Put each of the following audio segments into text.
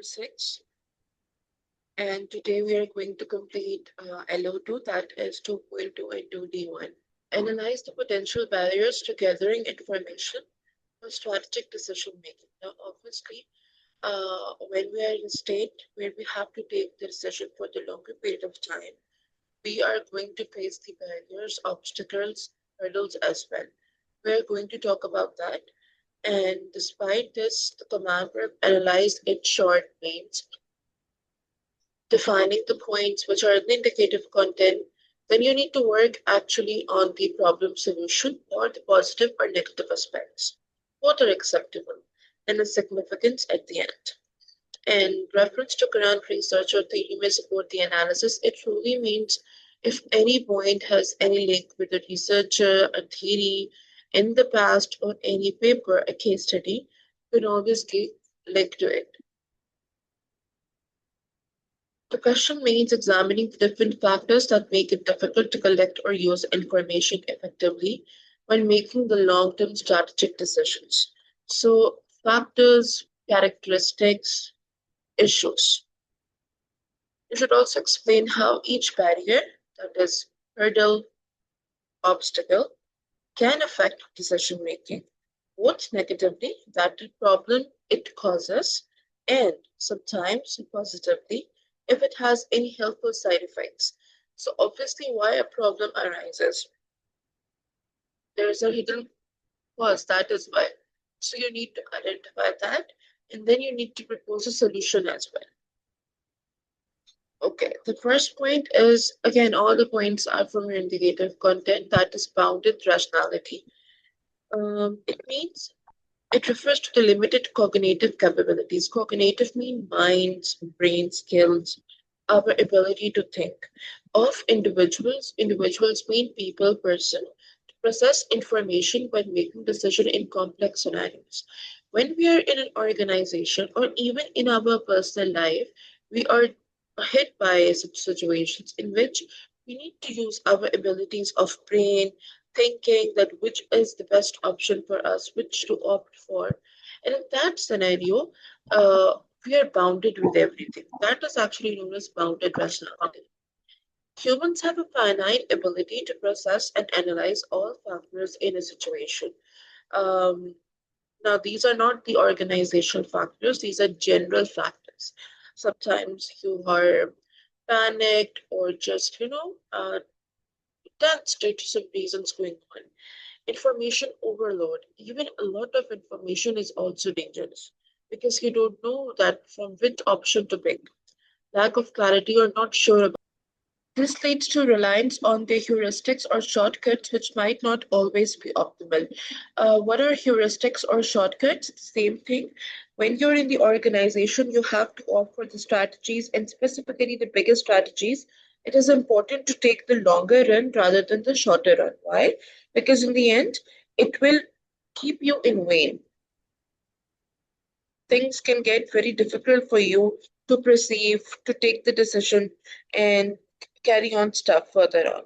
number 6. And today we are going to complete LO2, that is 2.2 and 2D1. Analyze the potential barriers to gathering information for strategic decision making. Now, obviously, when we are in a state where we have to take the decision for the longer period of time, we are going to face the barriers, obstacles, hurdles as well. We're going to talk about that. And despite this, the command verb analyzed in short means defining the points which are the indicative content. Then you need to work actually on the problem solution or the positive or negative aspects. Both are acceptable and a significance at the end. And reference to current research or theory may support the analysis. It truly means if any point has any link with a researcher, a theory in the past, or any paper, a case study, you can always link to it. The question means examining the different factors that make it difficult to collect or use information effectively when making the long-term strategic decisions. So factors, characteristics, issues. You should also explain how each barrier, that is hurdle, obstacle, can affect decision making, both negatively, that the problem it causes, and sometimes positively, if it has any helpful side effects. So obviously why a problem arises. There is a hidden cause, that is why. So you need to identify that, and then you need to propose a solution as well. Okay, the first point is, again, all the points are from your indicative content, that is bounded rationality. It refers to the limited cognitive capabilities. Cognitive mean minds, brain skills, our ability to think of individuals. Individuals mean people, person, to process information when making decision in complex scenarios. When we are in an organization or even in our personal life, we are hit by such situations in which we need to use our abilities of brain, thinking that which is the best option for us, which to opt for. And in that scenario, we are bounded with everything. That is actually known as bounded rationality. Humans have a finite ability to process and analyze all factors in a situation. Um, Now, these are not the organizational factors, these are general factors. Sometimes you are panicked or just, tense due to some reasons going on. Information overload, even a lot of information is also dangerous because you don't know that from which option to pick. Lack of clarity or not sure about. This leads to reliance on the heuristics or shortcuts, which might not always be optimal. What are heuristics or shortcuts? Same thing. When you're in the organization, you have to offer the strategies and specifically the biggest strategies. It is important to take the longer run rather than the shorter run. Why? Because in the end, it will keep you in vain. Things can get very difficult for you to perceive, to take the decision, and carry on stuff further on.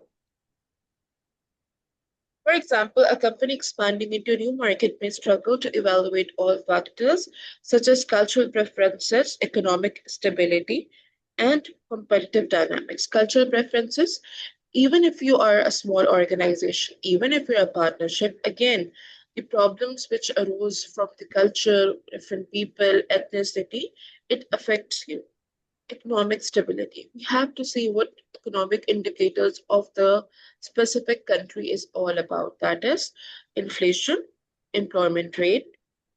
For example, a company expanding into a new market may struggle to evaluate all factors such as cultural preferences, economic stability, and competitive dynamics. Cultural preferences, even if you are a small organization, even if you're a partnership, again, the problems which arose from the culture, different people, ethnicity, it affects you. Economic stability. We have to see what economic indicators of the specific country is all about. That is inflation, employment rate,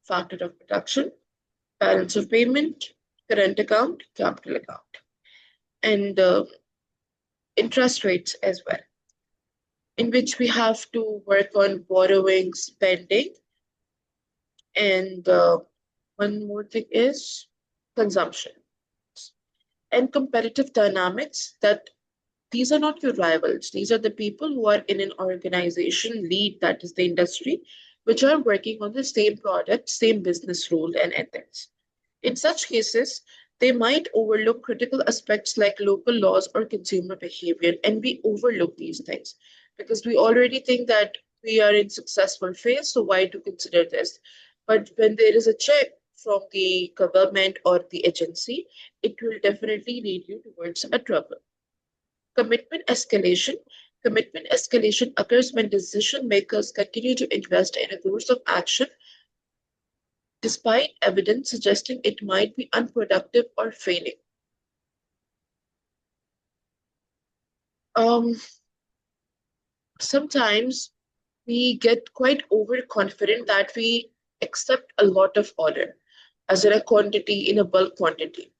factor of production, balance of payment, current account, capital account, and interest rates as well, in which we have to work on borrowing, spending, and one more thing is consumption and competitive dynamics, that these are not your rivals. These are the people who are in an organization lead, that is the industry, which are working on the same product, same business rule and ethics. In such cases, they might overlook critical aspects like local laws or consumer behavior, and we overlook these things because we already think that we are in successful phase, so why to consider this? But when there is a check from the government or the agency, it will definitely lead you towards a trouble. Commitment escalation. Commitment escalation occurs when decision makers continue to invest in a course of action despite evidence suggesting it might be unproductive or failing. Um, Sometimes we get quite overconfident that we accept a lot of order as in a quantity, in a bulk quantity.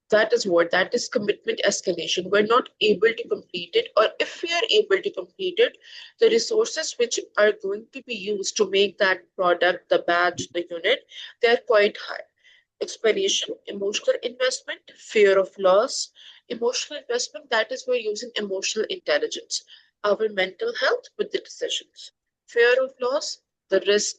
That is commitment escalation. We're not able to complete it, or if we are able to complete it, the resources which are going to be used to make that product, the batch, the unit, they're quite high. Explanation, emotional investment, fear of loss. Emotional investment, that is we're using emotional intelligence, our mental health with the decisions. Fear of loss, the risk,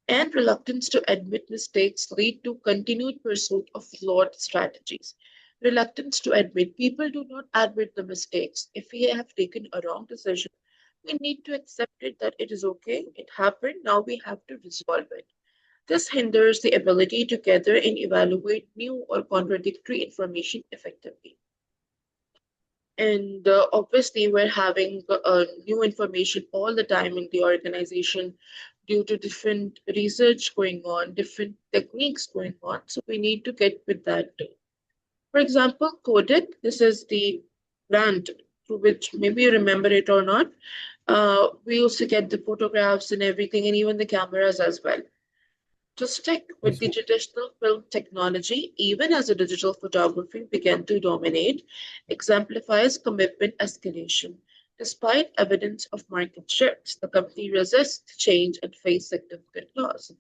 and reluctance to admit mistakes lead to continued pursuit of flawed strategies. Reluctance to admit, people do not admit the mistakes. If we have taken a wrong decision, we need to accept it that it is okay, it happened, now we have to resolve it. This hinders the ability to gather and evaluate new or contradictory information effectively. And obviously, we're having new information all the time in the organization due to different research going on, different techniques going on. So we need to get with that too. For example, Kodak, this is the brand through which maybe you remember it or not. We used to get the photographs and everything, and even the cameras as well. To stick with the traditional film technology, even as the digital photography began to dominate, exemplifies commitment escalation. Despite evidence of market shifts, the company resists change and face significant loss.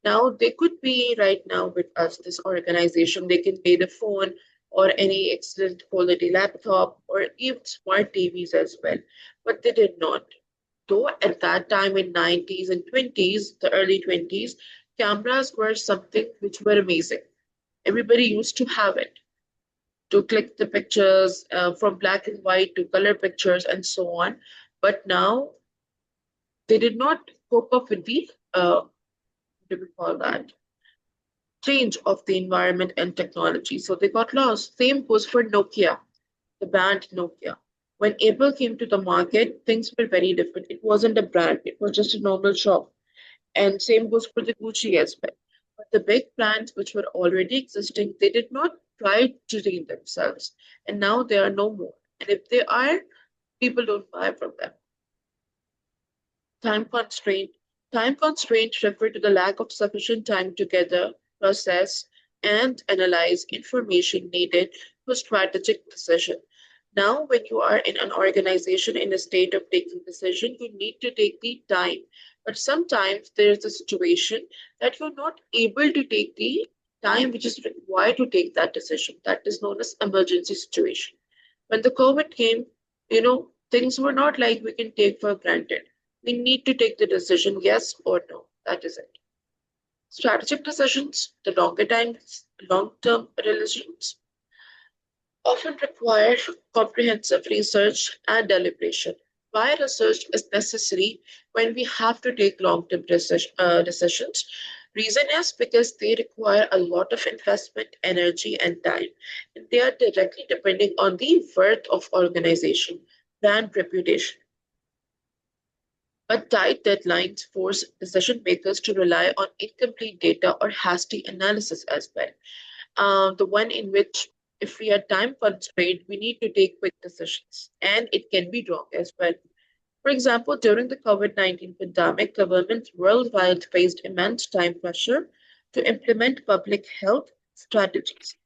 Now, they could be right now with us, this organization, they can pay the phone or any excellent quality laptop or even smart TVs as well, but they did not. Though at that time in 90s and 20s, the early 20s, cameras were something which were amazing. Everybody used to have it to click the pictures from black and white to color pictures and so on. But now they did not cope up with the, what do we call that, change of the environment and technology. So they got lost. Same goes for Nokia, the band Nokia. When Apple came to the market, things were very different. It wasn't a brand, it was just a normal shop. And same goes for the Gucci as well. But the big brands which were already existing, they did not try to redeem themselves. And now they are no more. And if they are, people don't buy from them. Time constraint. Time constraints refer to the lack of sufficient time to gather, process, and analyze information needed for strategic decision. Now, when you are in an organization in a state of taking decision, you need to take the time. But sometimes there is a situation that you're not able to take the time which is required to take that decision. That is known as emergency situation. When the COVID came, things were not like we can take for granted. We need to take the decision, yes or no. That is it. Strategic decisions, the longer times, long-term relations, often require comprehensive research and deliberation. Why research is necessary when we have to take long-term decisions? Reason is because they require a lot of investment, energy, and time. And they are directly depending on the worth of organization, brand reputation. But tight deadlines force decision makers to rely on incomplete data or hasty analysis as well. The one in which, if we are time constrained, we need to take quick decisions, and it can be wrong as well. For example, during the COVID-19 pandemic, governments worldwide faced immense time pressure to implement public health strategies.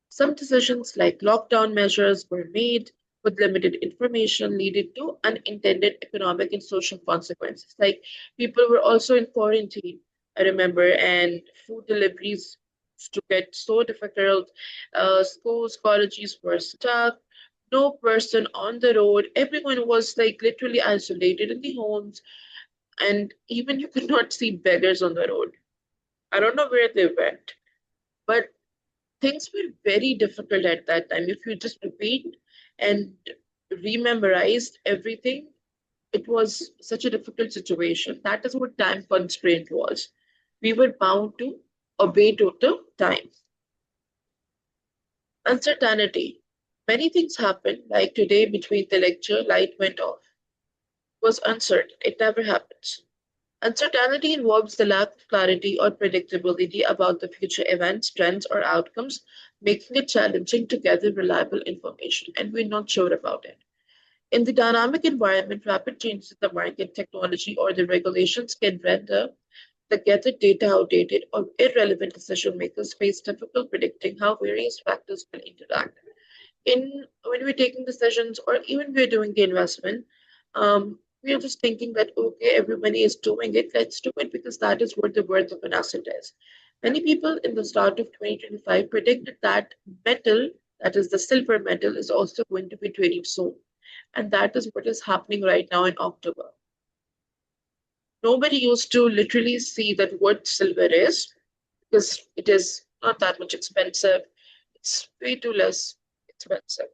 Some decisions, like lockdown measures, were made with limited information, leading to unintended economic and social consequences. Like people were also in quarantine, I remember, and food deliveries used to get so difficult. Schools, colleges were stuck. No person on the road. Everyone was like literally isolated in the homes, and even you could not see beggars on the road. I don't know where they went, but things were very difficult at that time. If you just repeat and rememorized everything, it was such a difficult situation. That is what time constraint was. We were bound to obey to the time. Uncertainty. Many things happen, like today between the lecture, light went off. Was uncertain. It never happens. Uncertainty involves the lack of clarity or predictability about the future events, trends, or outcomes, making it challenging to gather reliable information, and we're not sure about it. In the dynamic environment, rapid changes in the market, technology, or the regulations can render the gathered data outdated or irrelevant. Decision makers face difficult predicting how various factors will interact. In when we're taking decisions or even we're doing the investment, we're just thinking that okay, everybody is doing it, let's do it because that is what the worth of an asset is. Many people in the start of 2025 predicted that metal, that is the silver metal, is also going to be trading soon. And that is what is happening right now in October. Nobody used to literally see that what silver is because it is not that much expensive. It's way too less expensive.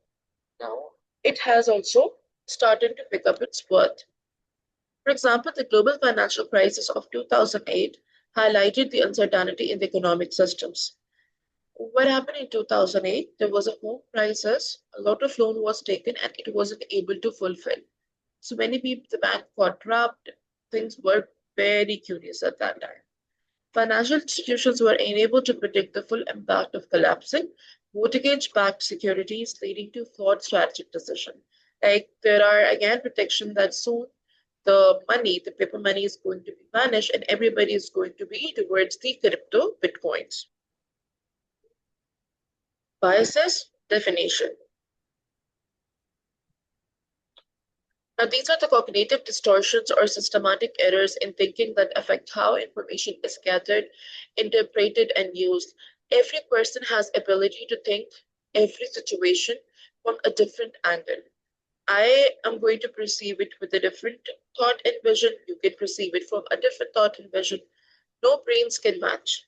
Now, it has also started to pick up its worth. For example, the global financial crisis of 2008 highlighted the uncertainty in the economic systems. What happened in 2008? There was a home crisis, a lot of loan was taken, and it wasn't able to fulfill. So many people, the bank got robbed. Things were very curious at that time. Financial institutions were unable to predict the full impact of collapsing mortgage-backed securities, leading to flawed strategic decisions. Like there are again prediction that soon the money, the paper money, is going to be vanished, and everybody is going to be towards the crypto bitcoins. Biases definition. Now, these are the cognitive distortions or systematic errors in thinking that affect how information is gathered, interpreted, and used. Every person has ability to think every situation from a different angle. I am going to perceive it with a different thought and vision. You can perceive it from a different thought and vision. No brains can match.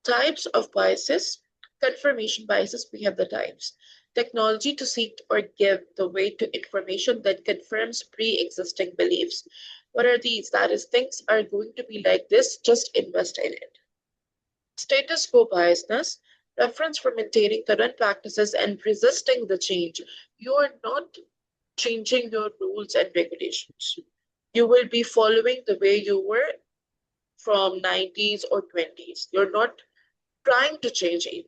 Types of biases. Confirmation biases, we have the types. Technology to seek or give the weight to information that confirms pre-existing beliefs. What are these? That is, things are going to be like this, just invest in it. Status quo biasness, preference for maintaining current practices and resisting the change. You are not changing your rules and regulations. You will be following the way you were from 90s or 20s. You're not trying to change even.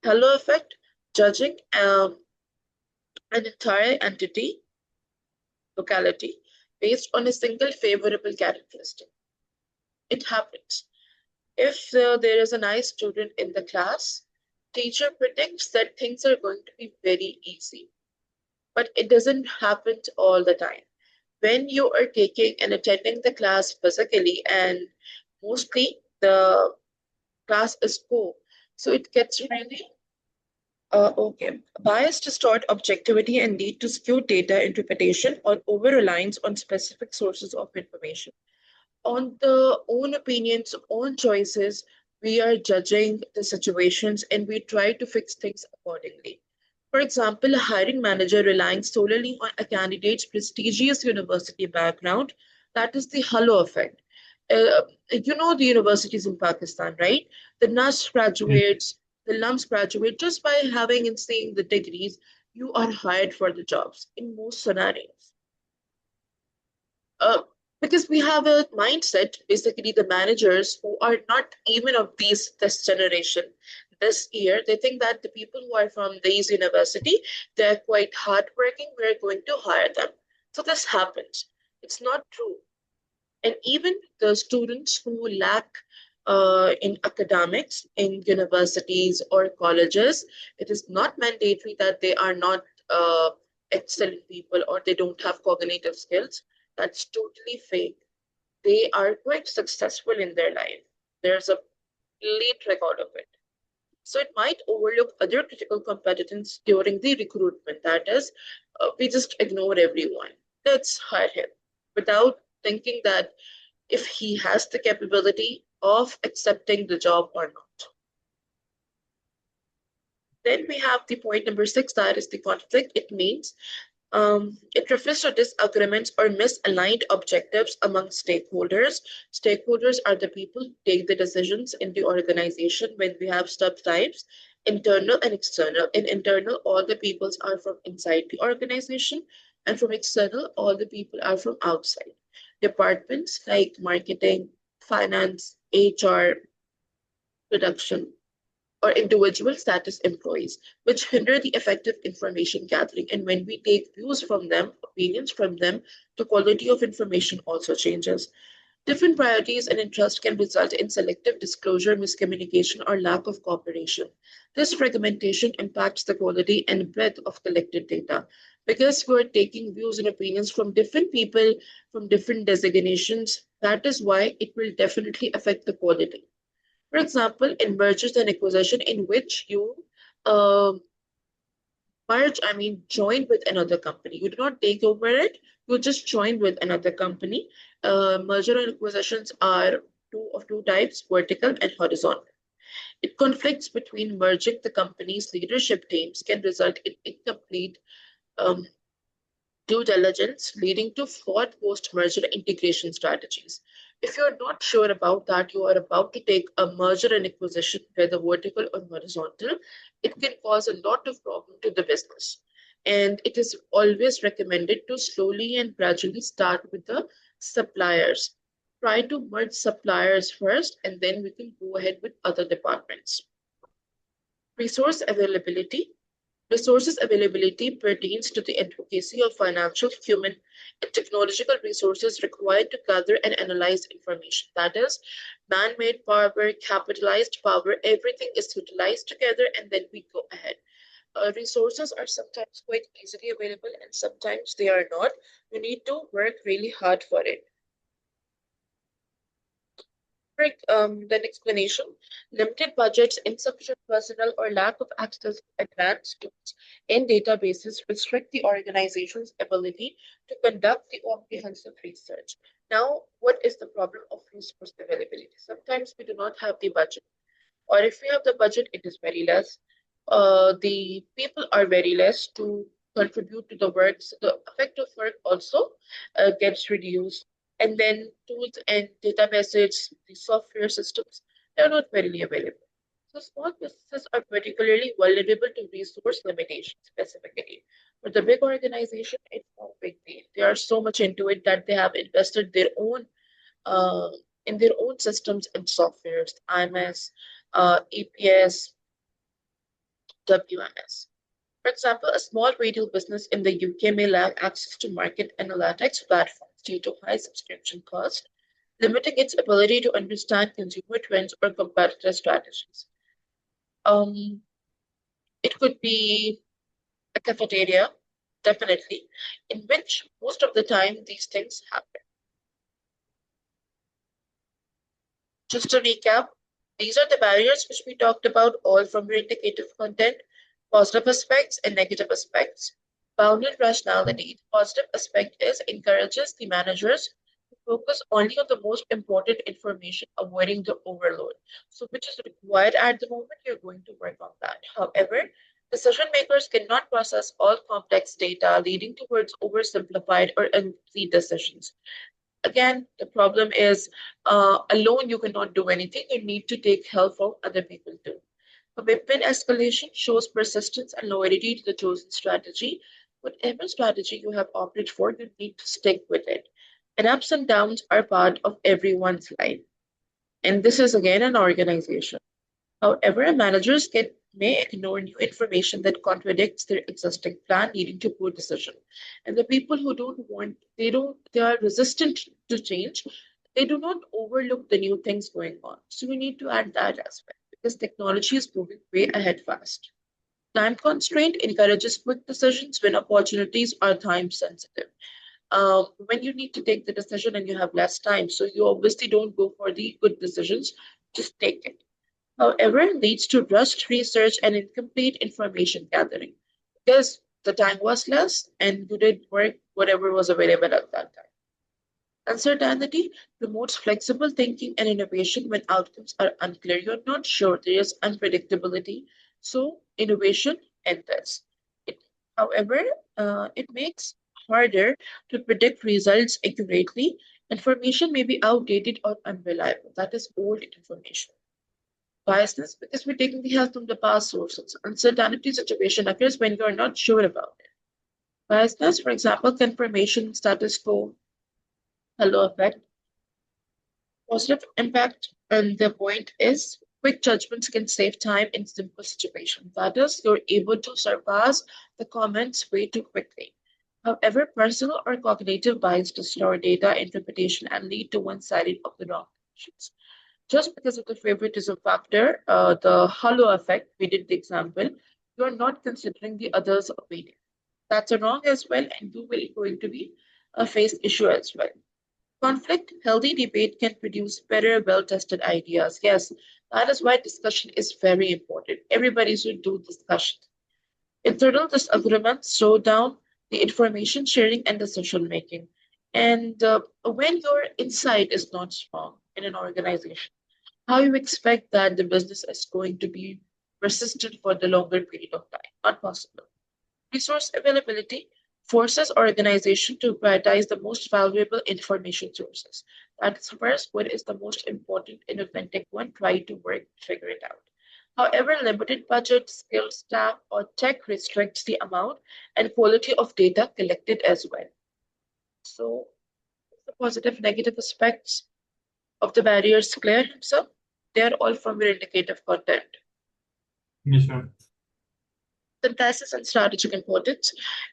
Halo effect, judging an entire entity, locality, based on a single favorable characteristic. It happens. If there is a nice student in the class, teacher predicts that things are going to be very easy. But it doesn't happen all the time. When you are taking and attending the class physically, and mostly the class is poor, so it gets really okay. Bias distort objectivity and lead to skewed data interpretation or over reliance on specific sources of information. On the own opinions, own choices, we are judging the situations and we try to fix things accordingly. For example, a hiring manager relying solely on a candidate's prestigious university background, that is the halo effect. You know the universities in Pakistan, right? The NUS graduates, the LUMS graduate, just by having and seeing the degrees, you are hired for the jobs in most scenarios. Uh, because we have a mindset, basically the managers who are not even of this generation, this year, they think that the people who are from these university, they're quite hardworking, we're going to hire them. So this happens. It's not true. And even the students who lack in academics in universities or colleges, it is not mandatory that they are not excellent people or they don't have cognitive skills. That's totally fake. They are quite successful in their life. There's a late record of it. So it might overlook other critical competence during the recruitment. That is, we just ignore everyone. Let's hire him without thinking that if he has the capability of accepting the job or not. Then we have the point number 6, that is the conflict. It means It refers to disagreements or misaligned objectives among stakeholders. Stakeholders are the people who take the decisions in the organization when we have subtypes, internal and external. In internal, all the peoples are from inside the organization, and from external, all the people are from outside. Departments like marketing, finance, HR, production, or individual status employees, which hinder the effective information gathering. And when we take views from them, opinions from them, the quality of information also changes. Different priorities and interests can result in selective disclosure, miscommunication, or lack of cooperation. This fragmentation impacts the quality and breadth of collected data. Because we're taking views and opinions from different people, from different designations, that is why it will definitely affect the quality. For example, in mergers and acquisition, in which you uh, join with another company. You do not take over it, you just join with another company. Merger and acquisitions are two types, vertical and horizontal. It conflicts between merging the company's leadership teams can result in incomplete um, due diligence, leading to flawed post-merger integration strategies. If you're not sure about that, you are about to take a merger and acquisition, whether vertical or horizontal, it can cause a lot of problem to the business. And it is always recommended to slowly and gradually start with the suppliers. Try to merge suppliers first, and then we can go ahead with other departments. Resource availability. Resources availability pertains to the advocacy of financial, human, and technological resources required to gather and analyze information. That is, man-made power, capitalized power, everything is utilized together and then we go ahead. Resources are sometimes quite easily available and sometimes they are not. You need to work really hard for it. Then explanation. Limited budgets, insufficient personnel, or lack of access to advanced tools in databases restrict the organization's ability to conduct the comprehensive research. Now, what is the problem of resource availability? Sometimes we do not have the budget, or if we have the budget, it is very less. The people are very less to contribute to the work, so the effective work also gets reduced. And then tools and databases, the software systems, they're not readily available. So small businesses are particularly vulnerable to resource limitations specifically. For the big organization, it's not a big deal. They are so much into it that they have invested their own uh, in their own systems and softwares, IMS, EPS, WMS. For example, a small retail business in the UK may lack access to market analytics platforms due to high subscription costs, limiting its ability to understand consumer trends or competitor strategies. Um, it could be a cafeteria, definitely, in which most of the time these things happen. Just to recap, these are the barriers which we talked about, all from your indicative content, positive aspects and negative aspects. Bounded rationality. The positive aspect is encourages the managers to focus only on the most important information, avoiding the overload. So, which is required at the moment, you're going to work on that. However, decision makers cannot process all complex data, leading towards oversimplified or incomplete decisions. Again, the problem is alone you cannot do anything. You need to take help from other people too. Commitment escalation shows persistence and loyalty to the chosen strategy. Whatever strategy you have opted for, you need to stick with it. And ups and downs are part of everyone's life. And this is again an organization. However, managers may ignore new information that contradicts their existing plan, leading to poor decision. And the people who don't want, they are resistant to change. They do not overlook the new things going on. So we need to add that aspect because technology is moving way ahead fast. Time constraint encourages quick decisions when opportunities are time sensitive. When you need to take the decision and you have less time, so you obviously don't go for the good decisions, just take it. However, leads to rushed research and incomplete information gathering because the time was less and you did work whatever was available at that time. Uncertainty promotes flexible thinking and innovation when outcomes are unclear. You're not sure, there is unpredictability. So, innovation enters. It, however, it makes harder to predict results accurately. Information may be outdated or unreliable. That is old information. Biasness, because we're taking the help from the past sources. Uncertainty situation occurs when you're not sure about it. Biasness, for example, confirmation, status quo, halo effect, positive impact. And the point is, quick judgments can save time in simple situations. That is, you're able to surpass the comments way too quickly. However, personal or cognitive bias distort data interpretation and lead to one-sided of the wrong conclusions. Just because of the favoritism factor, the halo effect, we did the example, you are not considering the other's opinion. That's a wrong as well, and you will going to be a face issue as well. Conflict, healthy debate can produce better, well-tested ideas. Yes, that is why discussion is very important. Everybody should do discussion. Internal disagreements slow down the information sharing and decision making. And when your insight is not strong in an organization, how you expect that the business is going to be persistent for the longer period of time? Not possible. Resource availability forces organization to prioritize the most valuable information sources. That is first, what is the most important and authentic one, try to work, figure it out. However, limited budget, skilled staff, or tech restricts the amount and quality of data collected as well. So, the positive, negative aspects of the barriers clear himself. They are all from your indicative content. Yes, ma'am. Synthesis and strategic importance.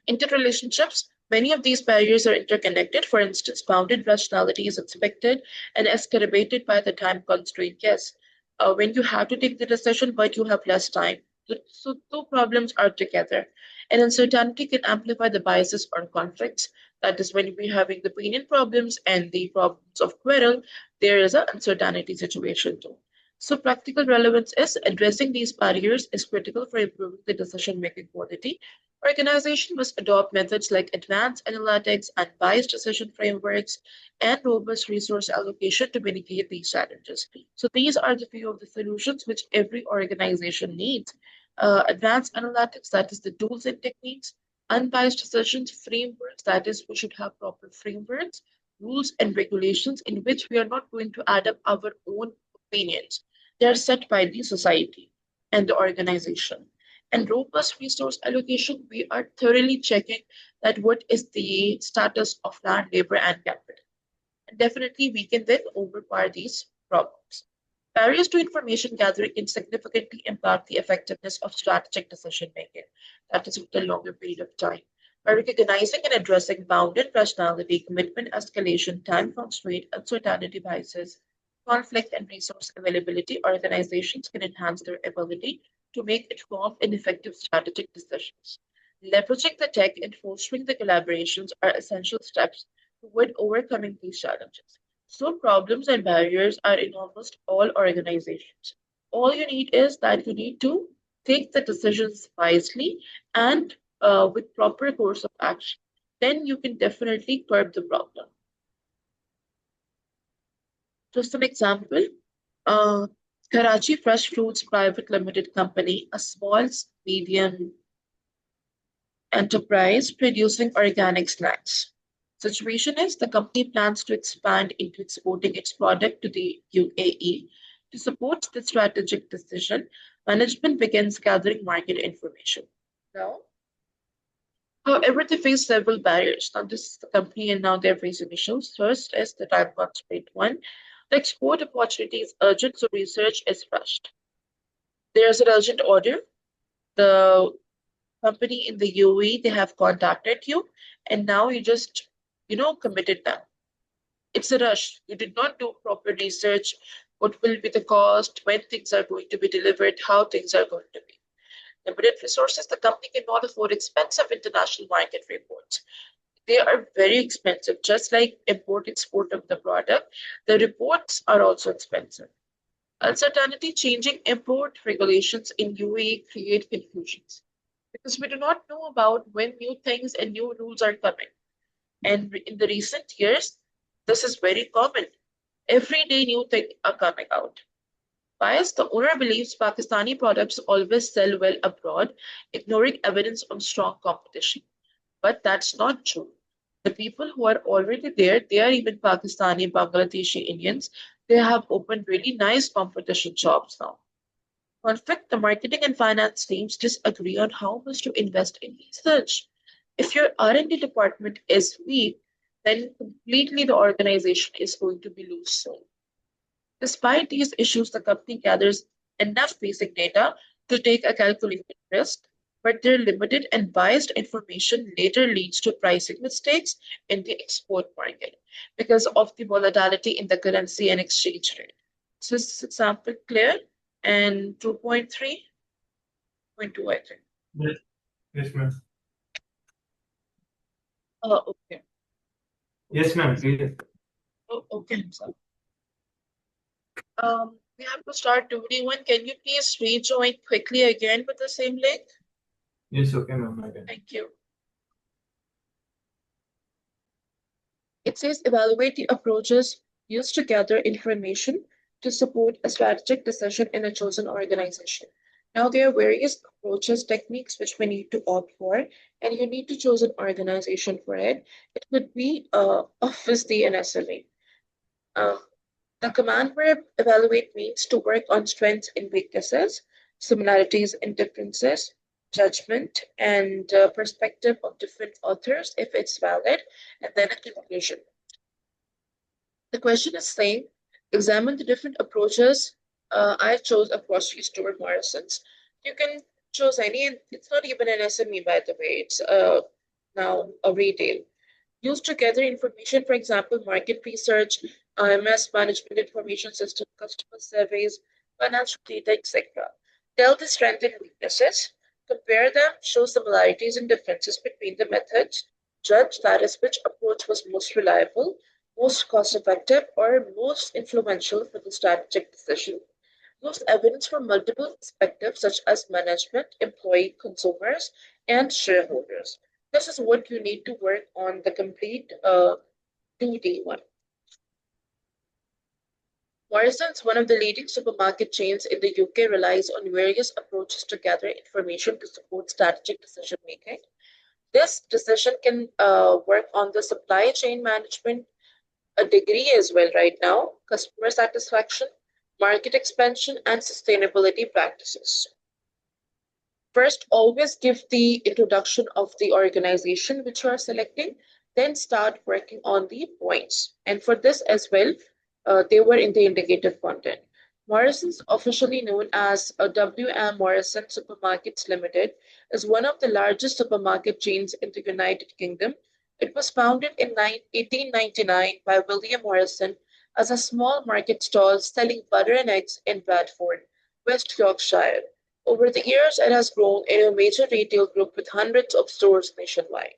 Interrelationships. Many of these barriers are interconnected. For instance, bounded rationality is expected and exacerbated by the time constraint. Yes, when you have to take the decision, but you have less time. So two problems are together. And uncertainty can amplify the biases or conflicts. That is when we're having the opinion problems and the problems of quarrel, there is an uncertainty situation too. So practical relevance is addressing these barriers is critical for improving the decision-making quality. Organization must adopt methods like advanced analytics, unbiased decision frameworks, and robust resource allocation to mitigate these challenges. So these are the few of the solutions which every organization needs. Advanced analytics, that is the tools and techniques, unbiased decisions frameworks, that is we should have proper frameworks, rules and regulations in which we are not going to add up our own opinions. They are set by the society and the organization. And robust resource allocation, we are thoroughly checking that what is the status of land, labor, and capital. And definitely we can then overpower these problems. Barriers to information gathering can significantly impact the effectiveness of strategic decision making, that is, with a longer period of time. By recognizing and addressing bounded rationality, commitment escalation, time constraint, uncertainty biases, conflict, and resource availability, organizations can enhance their ability to make informed and effective strategic decisions. Leveraging the tech and fostering the collaborations are essential steps toward overcoming these challenges. So, problems and barriers are in almost all organizations. All you need is that you need to take the decisions wisely and with proper course of action. Then you can definitely curb the problem. Just an example, uh, Karachi Fresh Fruits Private Limited Company, a small, medium enterprise producing organic snacks. Situation is the company plans to expand into exporting its product to the UAE. To support the strategic decision, management begins gathering market information. Now, however, they face several barriers. Now, this is the company, and now they're facing issues. First is the time constraint one. The export opportunity is urgent, so research is rushed. There's an urgent order. The company in the UAE, they have contacted you, and now you just, committed them. It's a rush. You did not do proper research. What will be the cost, when things are going to be delivered, how things are going to be. Limited resources, the company cannot afford expensive international market reports. They are very expensive, just like import export of the product. The reports are also expensive. Uncertainty changing import regulations in UAE create confusions because we do not know about when new things and new rules are coming. And in the recent years, this is very common. Every day, new things are coming out. Bias, the owner believes Pakistani products always sell well abroad, ignoring evidence of strong competition. But that's not true. The people who are already there, they are even Pakistani, Bangladeshi Indians. They have opened really nice competition jobs now. In fact, the marketing and finance teams disagree on how much to invest in research. If your R&D department is weak, then completely the organization is going to be loose soon. Despite these issues, the company gathers enough basic data to take a calculated risk, but their limited and biased information later leads to pricing mistakes in the export market because of the volatility in the currency and exchange rate. So is this example clear? And 2.3.2, I think. Yes, yes, ma'am. Okay. Yes, ma'am. Clear. Oh, okay. So, we have to start 2D1. Can you please rejoin quickly again with the same link? Yes, okay, ma'am. I can. Thank you. It says evaluate the approaches used to gather information to support a strategic decision in a chosen organization. Now, there are various approaches, techniques which we need to opt for, and you need to choose an organization for it. It could be obviously an SME. The command verb evaluate means to work on strengths and weaknesses, similarities and differences, judgment and perspective of different authors if it's valid, and then a conclusion. The question is saying, examine the different approaches. I chose a grocery store, Morrison's. You can choose any, and it's not even an SME, by the way. It's now a retail. Used to gather information, for example, market research, IMS management information system, customer surveys, financial data, etc. Tell the strengths and weaknesses, compare them, show similarities and differences between the methods, judge that is which approach was most reliable, most cost effective, or most influential for the strategic decision. Use evidence from multiple perspectives such as management, employee, consumers, and shareholders. This is what you need to work on the complete 2D1. Morrison's, one of the leading supermarket chains in the UK, relies on various approaches to gather information to support strategic decision making. This decision can work on the supply chain management, a degree as well right now, customer satisfaction, market expansion, and sustainability practices. First, always give the introduction of the organization which you are selecting, then start working on the points. And for this as well, they were in the indicative content. Morrison's, officially known as W.M. Morrison Supermarkets Limited, is one of the largest supermarket chains in the United Kingdom. It was founded in 1899 by William Morrison as a small market stall selling butter and eggs in Bradford, West Yorkshire. Over the years, it has grown into a major retail group with hundreds of stores nationwide.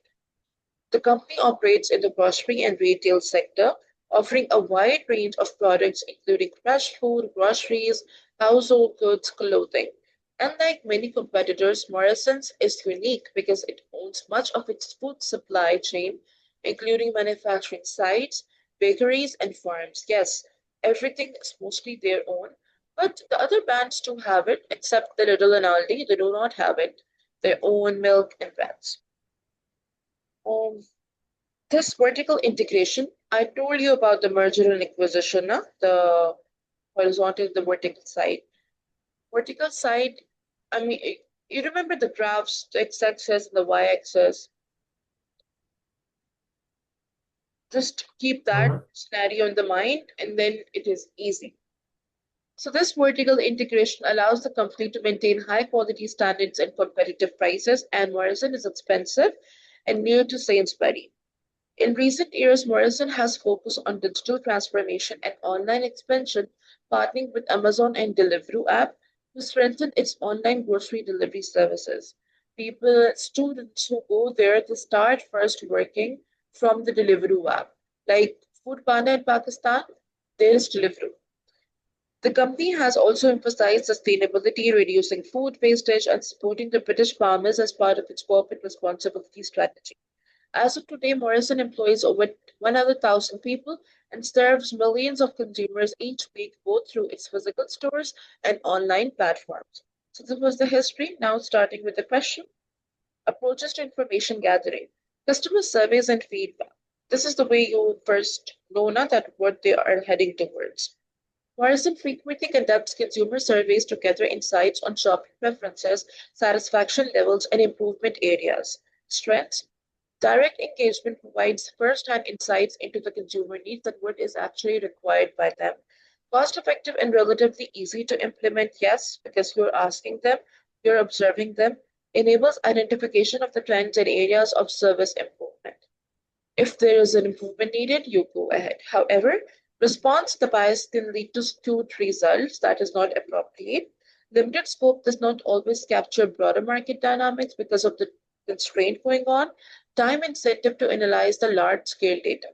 The company operates in the grocery and retail sector, offering a wide range of products including fresh food, groceries, household goods, clothing. Unlike many competitors, Morrison's is unique because it owns much of its food supply chain, including manufacturing sites, bakeries, and farms. Yes, everything is mostly their own, but the other brands do have it, except the Lidl and Aldi, they do not have it, their own milk and breads. Um, this vertical integration, I told you about the merger and acquisition, the horizontal, the vertical side. Vertical side, I mean, you remember the graphs, the x-axis and the y-axis. Just keep No, that ma'am. scenario in the mind, and then it is easy. So this vertical integration allows the company to maintain high quality standards and competitive prices, and Morrison is expensive and near to Sainsbury. In recent years, Morrison has focused on digital transformation and online expansion, partnering with Amazon and Deliveroo app to strengthen its online grocery delivery services. People, students who go there, they start first working from the Deliveroo app. Like Food Panda in Pakistan, there is Deliveroo. The company has also emphasized sustainability, reducing food wastage, and supporting the British farmers as part of its corporate responsibility strategy. As of today, Morrison employs over 100,000 people and serves millions of consumers each week, both through its physical stores and online platforms. So, this was the history. Now, starting with the question, approaches to information gathering. Customer surveys and feedback. This is the way you first know now that what they are heading towards. Morrison frequently conducts consumer surveys to gather insights on shopping preferences, satisfaction levels, and improvement areas. Strengths. Direct engagement provides first-hand insights into the consumer needs and what is actually required by them. Cost-effective and relatively easy to implement, yes, because you're asking them, you're observing them, enables identification of the trends and areas of service improvement. If there is an improvement needed, you go ahead. However, response the bias can lead to skewed results that is not appropriate. Limited scope does not always capture broader market dynamics because of the constraint going on. Time incentive to analyze the large scale data.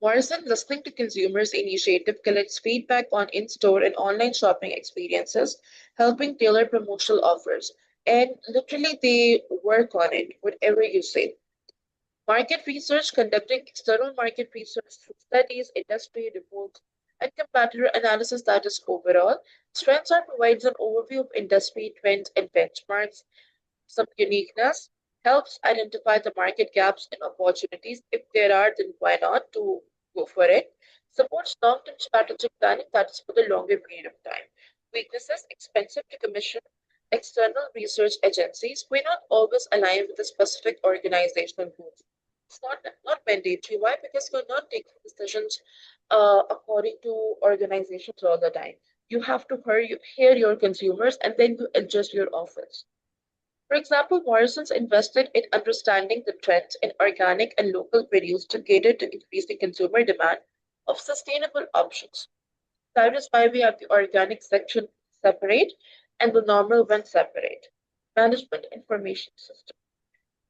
Morrison Listening to Consumers initiative collects feedback on in-store and online shopping experiences, helping tailor promotional offers. And literally, they work on it, whatever you say. Market research, conducting external market research through studies, industry reports, and competitor analysis that is overall. Strengths are provides an overview of industry trends and benchmarks. Some uniqueness helps identify the market gaps and opportunities. If there are, then why not to go for it? Supports long-term strategic planning that is for the longer period of time. Weaknesses, expensive to commission. External research agencies may not always align with the specific organizational goals. It's not mandatory. Why? Because you're not taking decisions according to organizations all the time. You have to hear your consumers and then you adjust your offers. For example, Morrison's invested in understanding the trends in organic and local produce to cater to increasing consumer demand of sustainable options. That is why we have the organic section separate and the normal one separate. Management information system.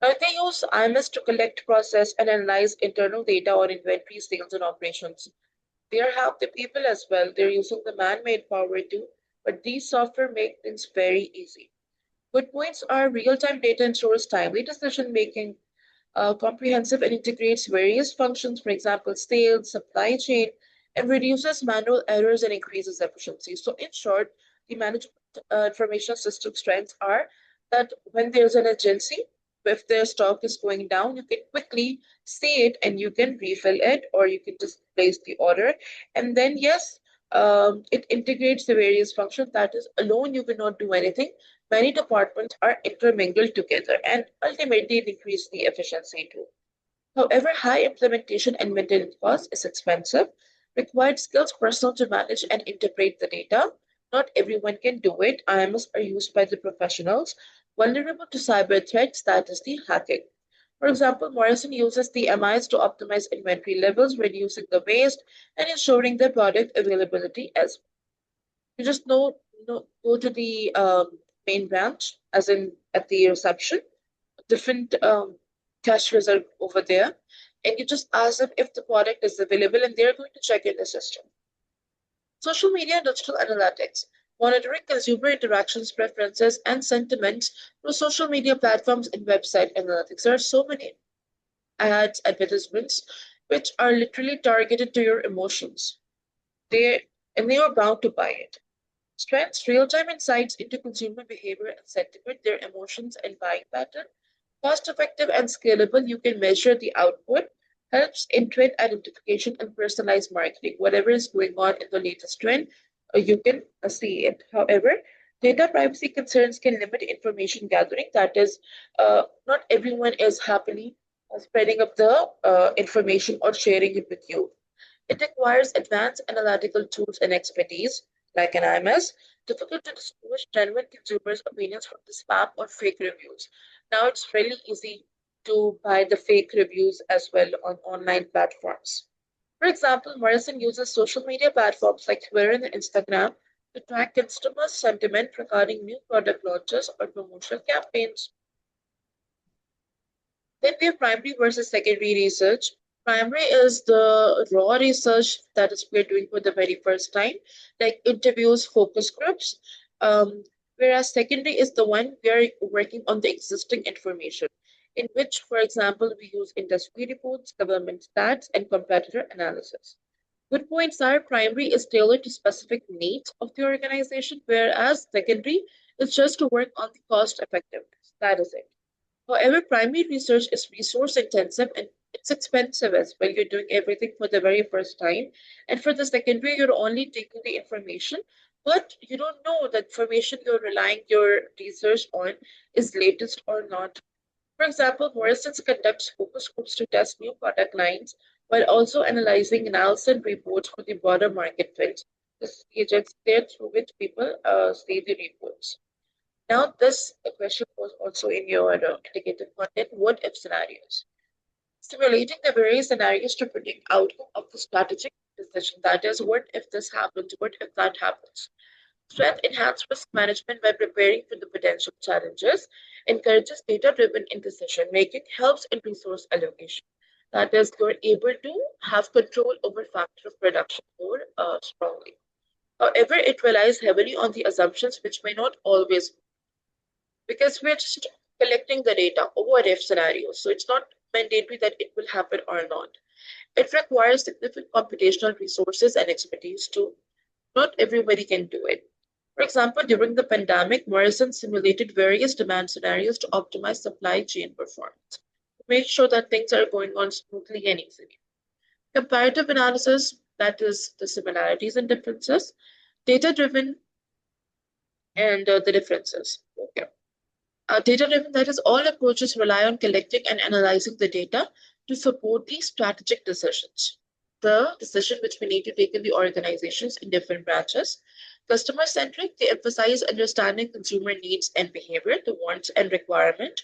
Now they use IMS to collect, process, and analyze internal data on inventory, sales, and operations. They have the people as well. They're using the man-made power too, but these software make things very easy. Good points are real-time data ensures timely decision making, comprehensive and integrates various functions, for example, sales, supply chain, and reduces manual errors and increases efficiency. So, in short, the management information system strengths are that when there's an urgency, if their stock is going down, you can quickly see it and you can refill it, or you can just place the order. And then, yes, it integrates the various functions. That is, alone you cannot do anything. Many departments are intermingled together and ultimately it increases the efficiency too. However, high implementation and maintenance cost is expensive, required skills personnel to manage and interpret the data. Not everyone can do it. IMS are used by the professionals, vulnerable to cyber threats, that is the hacking. For example, Morrison uses the MIs to optimize inventory levels, reducing the waste, and ensuring the product availability as well. You just go to the main branch, as in at the reception, different cashiers are over there, and you just ask them if the product is available, and they're going to check in the system. Social media and digital analytics, monitoring consumer interactions, preferences, and sentiments through social media platforms and website analytics. There are so many ads, advertisements, which are literally targeted to your emotions. They are bound to buy it. Strengths, real-time insights into consumer behavior and sentiment, their emotions and buying pattern. Cost-effective and scalable, you can measure the output. Helps in trend identification and personalized marketing. Whatever is going on in the latest trend, you can see it. However, data privacy concerns can limit information gathering. That is, not everyone is happily spreading up the information or sharing it with you. It requires advanced analytical tools and expertise, like an IMS, difficult to distinguish genuine consumers' opinions from the spam or fake reviews. Now it's really easy to buy the fake reviews as well on online platforms. For example, Morrison uses social media platforms like Twitter and Instagram to track customer sentiment regarding new product launches or promotional campaigns. Then we have primary versus secondary research. Primary is the raw research that is we're doing for the very first time, like interviews, focus groups. Whereas secondary is the one we are working on the existing information, in which, for example, we use industry reports, government stats, and competitor analysis. Good points are primary is tailored to specific needs of the organization, whereas secondary is just to work on the cost effectiveness. That is it. However, primary research is resource intensive and it's expensive as well. You're doing everything for the very first time. And for the secondary, you're only taking the information, but you don't know the information you're relying your research on is latest or not. For example, Morrison's conducts focus groups to test new product lines while also analyzing Nielsen reports for the broader market trends. This is the agenda there through which people see the reports. Now, this question was also in your indicative content, what if scenarios? Simulating the various scenarios to predict outcome of the strategic decision. That is, what if this happens? What if that happens? Strength enhances risk management by preparing for the potential challenges, encourages data-driven in decision making, helps in resource allocation. That is, you're able to have control over factor of production more strongly. However, it relies heavily on the assumptions which may not always, because we're just collecting the data over what if scenarios. So it's not mandatory that it will happen or not. It requires significant computational resources and expertise too. Not everybody can do it. For example, during the pandemic, Morrison simulated various demand scenarios to optimize supply chain performance, to make sure that things are going on smoothly and easily. Comparative analysis, that is the similarities and differences, data driven and the differences. Okay. Data-driven, that is, all approaches rely on collecting and analyzing the data to support these strategic decisions. The decision which we need to take in the organizations in different branches. Customer-centric, they emphasize understanding consumer needs and behavior, the wants and requirement.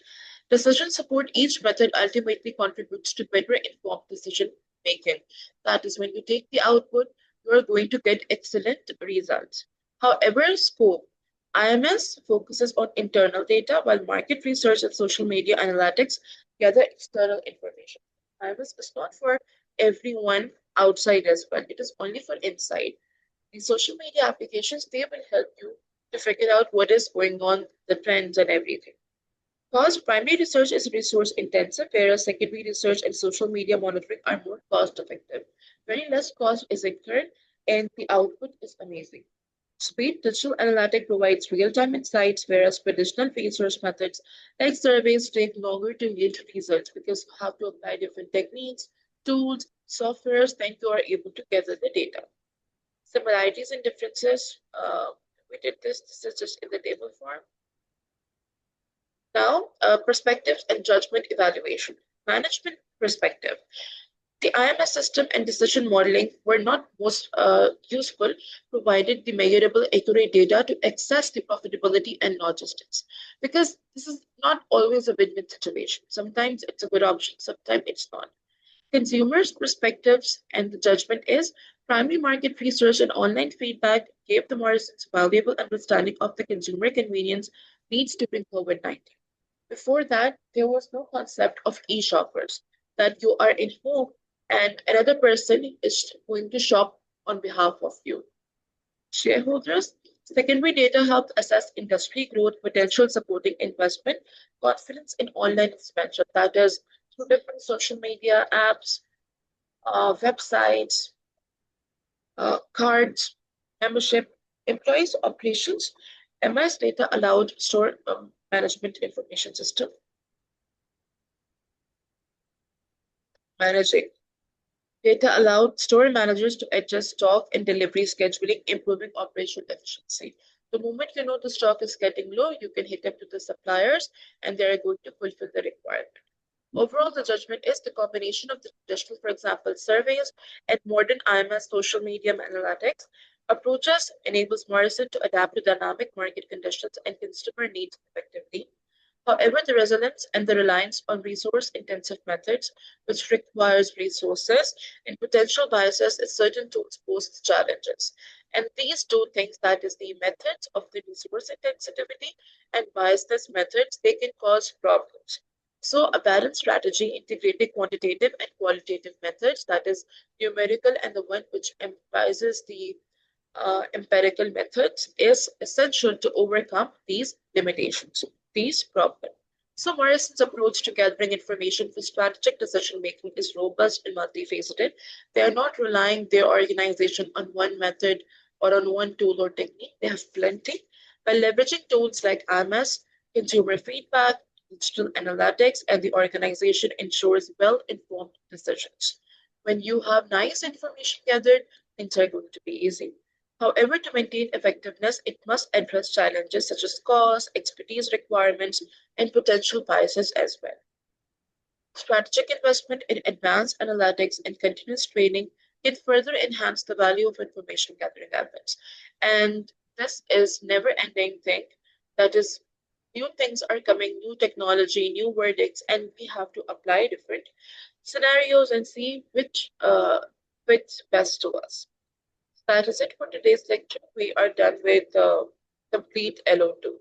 Decision support, each method ultimately contributes to better informed decision making. That is, when you take the output, you are going to get excellent results. However, scope, IMS focuses on internal data, while market research and social media analytics gather external information. IMS is not for everyone outside as well. It is only for inside. The social media applications, they will help you to figure out what is going on, the trends and everything. Because primary research is resource intensive, whereas secondary research and social media monitoring are more cost effective. Very less cost is incurred and the output is amazing. Speed digital analytic provides real-time insights, whereas traditional research methods like surveys take longer to yield results because you have to apply different techniques, tools, softwares, then you are able to gather the data. Similarities and differences, we did this is just in the table form. Now, perspectives and judgment evaluation. Management perspective. The IMS system and decision modeling were not most useful, provided the measurable, accurate data to assess the profitability and logistics. Because this is not always a win-win situation. Sometimes it's a good option, sometimes it's not. Consumers' perspectives and the judgment is primary market research and online feedback gave the Morrisons valuable understanding of the consumer convenience needs during COVID-19. Before that, there was no concept of e-shoppers, that you are in home and another person is going to shop on behalf of you. Shareholders, secondary data helped assess industry growth, potential supporting investment, confidence in online expansion, that is, through different social media apps, websites, cards, membership, employees operations. MS data allowed store management information system managing. Data allowed store managers to adjust stock and delivery scheduling, improving operational efficiency. The moment you know the stock is getting low, you can hit up to the suppliers and they're going to fulfill the requirement. Overall, the judgment is the combination of the traditional, for example, surveys and modern IMS social media analytics approaches enables Morrison to adapt to dynamic market conditions and consumer needs effectively. However, the resilience and the reliance on resource-intensive methods, which requires resources and potential biases in certain tools, pose challenges. And these two things, that is the methods of the resource intensivity and biasness methods, they can cause problems. So a balanced strategy integrating quantitative and qualitative methods, that is numerical and the one which emphasizes the empirical methods, is essential to overcome these limitations, these problems. So Morrison's approach to gathering information for strategic decision making is robust and multifaceted. They are not relying their organization on one method or on one tool or technique. They have plenty. By leveraging tools like IMS, consumer feedback, digital analytics, and the organization ensures well informed decisions. When you have nice information gathered, things are going to be easy. However, to maintain effectiveness, it must address challenges such as cost, expertise requirements, and potential biases as well. Strategic investment in advanced analytics and continuous training can further enhance the value of information gathering efforts. And this is never ending thing. That is, new things are coming, new technology, new verdicts, and we have to apply different scenarios and see which fits best to us. That is it for today's lecture. We are done with the complete LO2.